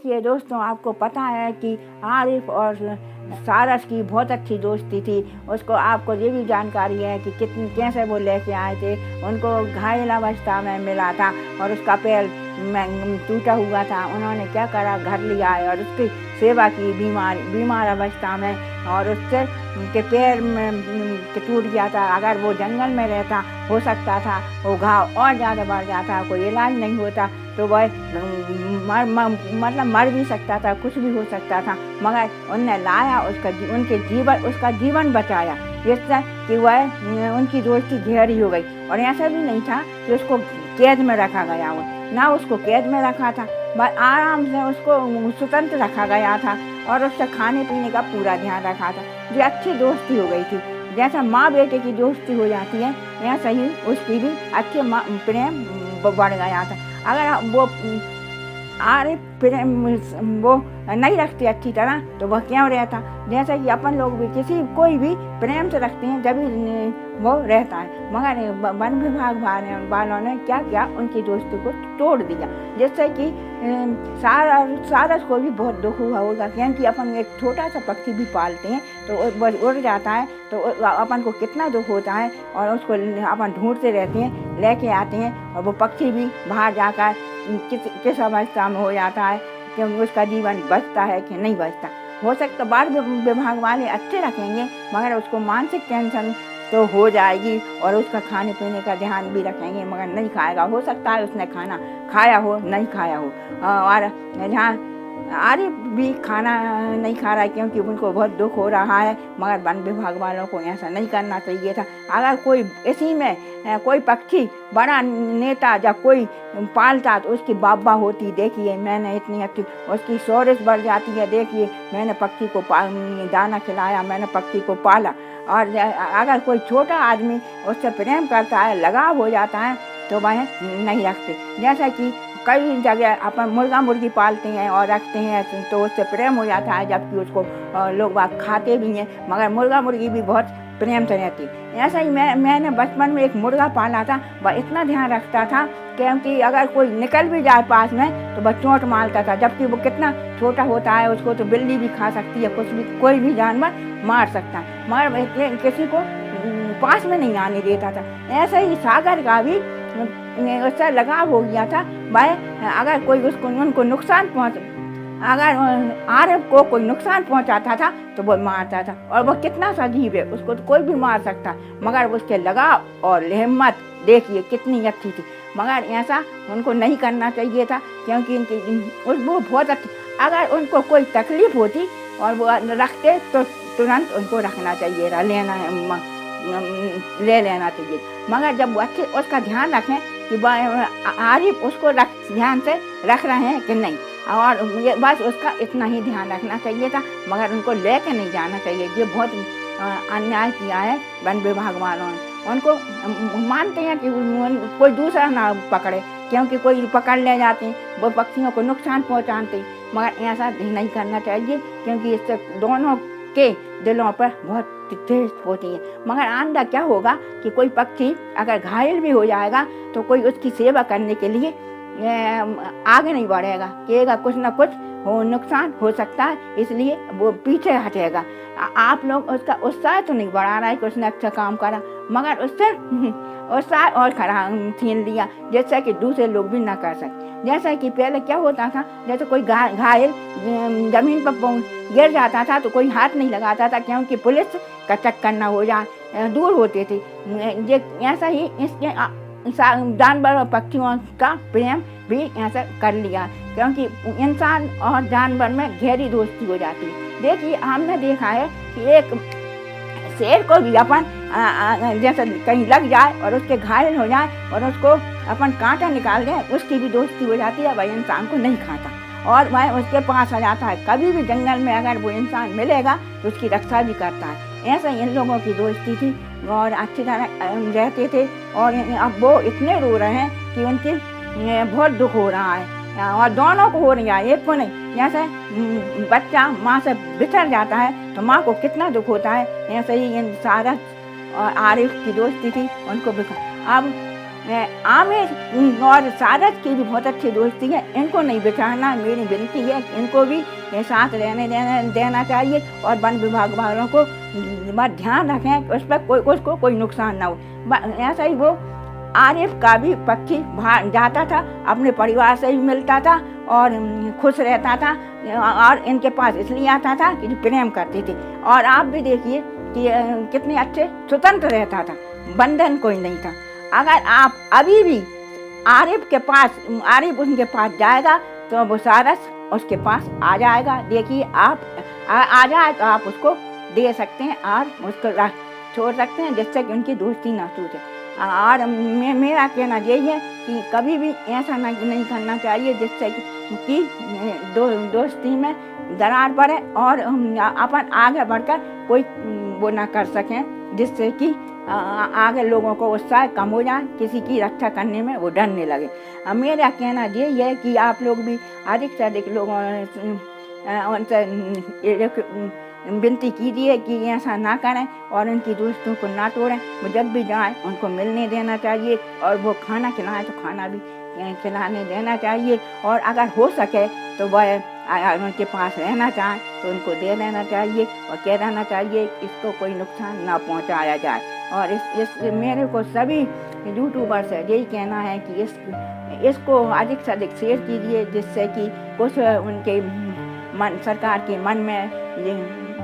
देखिए दोस्तों, आपको पता है कि आरिफ और सारस की बहुत अच्छी दोस्ती थी। उसको आपको ये भी जानकारी है कि कितनी कैसे वो लेके आए थे। उनको घायल अवस्था में मिला था और उसका पैर टूटा हुआ था। उन्होंने क्या करा, घर लिया है और उसकी सेवा की बीमार अवस्था में, और उससे उनके पैर में टूट गया था। अगर वो जंगल में रहता, हो सकता था वो घाव और ज़्यादा बढ़ जाता, कोई इलाज नहीं होता तो वह मतलब मर भी सकता था, कुछ भी हो सकता था। मगर उनने लाया, उसका जीवन बचाया, जिससे कि वह उनकी दोस्ती गहरी हो गई। और ऐसा भी नहीं था कि उसको कैद में रखा गया हो, ना उसको कैद में रखा था, बस आराम से उसको स्वतंत्र रखा गया था और उससे खाने पीने का पूरा ध्यान रखा था। जो अच्छी दोस्ती हो गई थी। जैसा माँ बेटे की दोस्ती हो जाती है, ऐसा ही उसकी भी अच्छे प्रेम बढ़ गया था। अगर वो प्रेम वो नहीं रखते अच्छी तरह तो वह क्यों रहता। जैसे कि अपन लोग भी कोई भी प्रेम से रखते हैं जब वो रहता है। मगर वन विभाग वालों ने क्या किया, उनकी दोस्ती को तोड़ दिया, जिससे कि सारस को भी बहुत दुख हुआ होगा। क्योंकि अपन एक छोटा सा पक्षी भी पालते हैं तो उड़ जाता है तो अपन को कितना दुख होता है, और उसको अपन ढूंढते रहते हैं, लेके आते हैं, और वो पक्षी भी बाहर जाकर किस अवस्था में हो जाता है कि उसका जीवन बचता है कि नहीं बचता। हो सकता वन विभाग वाले अच्छे रखेंगे, मगर उसको मानसिक टेंशन तो हो जाएगी, और उसका खाने पीने का ध्यान भी रखेंगे, मगर नहीं खाएगा। हो सकता है उसने खाना खाया हो, नहीं खाया हो। और जहाँ आरिफ भी खाना नहीं खा रहा है क्योंकि उनको बहुत दुख हो रहा है, मगर वन विभाग वालों को ऐसा नहीं करना चाहिए था। अगर कोई इसी में कोई पक्षी बड़ा नेता या कोई पालता तो उसकी बाबा होती। देखिए मैंने इतनी अच्छी, उसकी शोहरत बढ़ जाती है। देखिए मैंने पक्षी को दाना खिलाया, मैंने पक्षी को पाला। और अगर कोई छोटा आदमी उससे प्रेम करता है, लगाव हो जाता है, तो वह नहीं रखते। जैसा कि कई जगह अपन मुर्गा मुर्गी पालते हैं और रखते हैं तो उससे प्रेम हो जाता है, जबकि उसको लोग बाग खाते भी हैं, मगर मुर्गा मुर्गी भी बहुत प्रेम से रहती। ऐसा ही मैंने बचपन में एक मुर्गा पाला था। वह इतना ध्यान रखता था क्योंकि अगर कोई निकल भी जाए पास में तो वह चोट मारता था, जबकि वो कितना छोटा होता है, उसको तो बिल्ली भी खा सकती है, कोई भी जानवर मार सकता है, मगर किसी को पास में नहीं आने देता था। ऐसा ही सागर का भी उससे लगाव हो गया था। वह अगर कोई उनको नुकसान अगर आरिफ को कोई नुकसान पहुंचाता था तो वो मारता था, और वो कितना सा अजीब है, उसको तो कोई भी मार सकता, मगर उसके लगाव और हिम्मत देखिए कितनी अच्छी थी। मगर ऐसा उनको नहीं करना चाहिए था, क्योंकि वो बहुत अच्छी, अगर उनको कोई तकलीफ होती और वो रखते तो तुरंत उनको रखना चाहिए, ले लेना चाहिए। मगर जब वो अच्छे उसका ध्यान रखें कि आरिफ उसको ध्यान से रख रहे हैं कि नहीं, और ये बस उसका इतना ही ध्यान रखना चाहिए था, मगर उनको लेके नहीं जाना चाहिए। ये बहुत अन्याय किया है वन विभाग वालों ने। उनको मानते हैं कि कोई दूसरा ना पकड़े, क्योंकि कोई पकड़ ले जाते हैं, वो पक्षियों को नुकसान पहुंचाते, मगर ऐसा नहीं करना चाहिए, क्योंकि इससे दोनों के दिलों पर बहुत ठेस होती है। मगर आंदा क्या होगा कि कोई पक्षी अगर घायल भी हो जाएगा तो कोई उसकी सेवा करने के लिए आगे नहीं बढ़ेगा, कहेगा कुछ ना कुछ नुकसान हो सकता है, इसलिए वो पीछे हटेगा। आप लोग उसका उत्साह तो नहीं बढ़ा रहा है कि उसने अच्छा काम करा, मगर उससे उत्साह और खड़ा छीन लिया, जैसा कि दूसरे लोग भी ना कर सकते। जैसा कि पहले क्या होता था, जैसे कोई घायल जमीन पर गिर जाता था तो कोई हाथ नहीं लगाता था, क्योंकि पुलिस का चक्कर न हो जाए, दूर होते थे। ऐसा ही इसके जानवर और पक्षियों का प्रेम भी ऐसा कर लिया, क्योंकि इंसान और जानवर में गहरी दोस्ती हो जाती है। देखिए हमने देखा है कि एक शेर को भी अपन जैसे कहीं लग जाए और उसके घायल हो जाए और उसको अपन कांटा निकाल दें, उसकी भी दोस्ती हो जाती है। वह इंसान को नहीं खाता और वह उसके पास आ जाता है। कभी भी जंगल में अगर वो इंसान मिलेगा तो उसकी रक्षा भी करता है। ऐसा इन लोगों की दोस्ती थी और अच्छी तरह रहते थे। और अब वो इतने रो रहे हैं कि उनकी बहुत दुख हो रहा है, और दोनों को हो रहा है, एक को नहीं। जैसे बच्चा माँ से बिछड़ जाता है तो माँ को कितना दुख होता है, ऐसे ही इन सारस और आरिफ की दोस्ती थी, उनको अब आमिर और सारस की भी बहुत अच्छी दोस्ती है, इनको नहीं बिछाना। मेरी विनती है कि इनको भी साथ रहने देना चाहिए और वन विभाग वालों को बस ध्यान रखें कि उस पर उसको कोई नुकसान ना हो। ऐसा ही वो आरिफ का भी पक्षी बाहर जाता था, अपने परिवार से भी मिलता था और खुश रहता था और इनके पास इसलिए आता था कि प्रेम करती थी। और आप भी देखिए कि कितने अच्छे स्वतंत्र रहता था, बंधन कोई नहीं था। अगर आप अभी भी आरिफ उनके पास जाएगा तो वो सारस उसके पास आ जाएगा। देखिए आप आ जाए तो आप उसको दे सकते हैं और उसको छोड़ सकते हैं, जिससे कि उनकी दोस्ती ना टूटे। और मेरा कहना यही है कि कभी भी ऐसा नहीं करना चाहिए जिससे कि दोस्ती में दरार पड़े और अपन आगे बढ़कर कोई वो ना कर सकें, जिससे कि आगे लोगों को उत्साह कम हो जाए, किसी की रक्षा करने में वो डरने लगे। मेरा कहना यही है कि आप लोग भी अधिक से अधिक लोगों उनसे विनती कीजिए कि ऐसा ना करें और उनकी दोस्तों को ना तोड़ें। वो जब भी जाएं उनको मिलने देना चाहिए और वो खाना खिलाएं तो खाना भी खिलाने देना चाहिए। और अगर हो सके तो वह उनके पास रहना चाहें तो उनको दे देना चाहिए और कह देना चाहिए इसको कोई नुकसान ना पहुंचाया जाए। और इस मेरे को सभी यूट्यूबर से यही कहना है कि इसको अधिक से अधिक शेयर कीजिए, जिससे कि कुछ उनके सरकार के मन में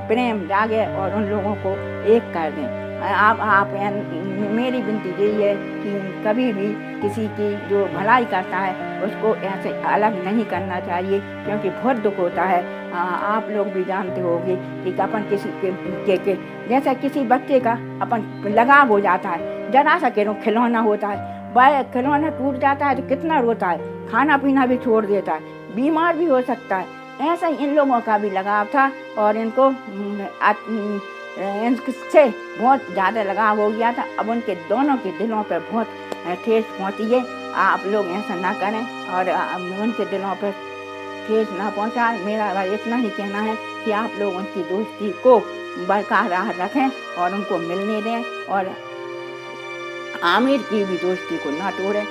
प्रेम जागे और उन लोगों को एक कर दें। आप मेरी विनती यही है कि कभी भी किसी की जो भलाई करता है उसको ऐसे अलग नहीं करना चाहिए, क्योंकि बहुत दुख होता है। आप लोग भी जानते होंगे कि अपन किसी के जैसे किसी बच्चे का अपन लगाव हो जाता है, जरा सा खिलौना होता है, वह खिलौना टूट जाता है तो कितना रोता है, खाना पीना भी छोड़ देता है, बीमार भी हो सकता है। ऐसा इन लोगों का भी लगाव था और इनको इनसे बहुत ज़्यादा लगाव हो गया था। अब उनके दोनों के दिलों पर बहुत ठेस पहुंची है। आप लोग ऐसा ना करें और उनके दिलों पर ठेस ना पहुंचाएं। मेरा इतना ही कहना है कि आप लोग उनकी दोस्ती को बरकरार रखें और उनको मिलने दें और आमिर की भी दोस्ती को ना तोड़ें।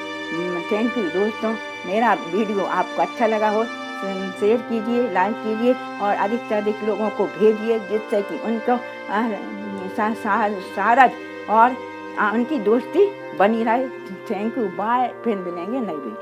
थैंक यू दोस्तों। मेरा वीडियो आपको अच्छा लगा हो शेयर कीजिए, लाइक कीजिए और अधिक से अधिक लोगों को भेजिए, जिससे कि उनको सारस और उनकी दोस्ती बनी रहे। Thank you, bye. फिर मिलेंगे नई वीडियो।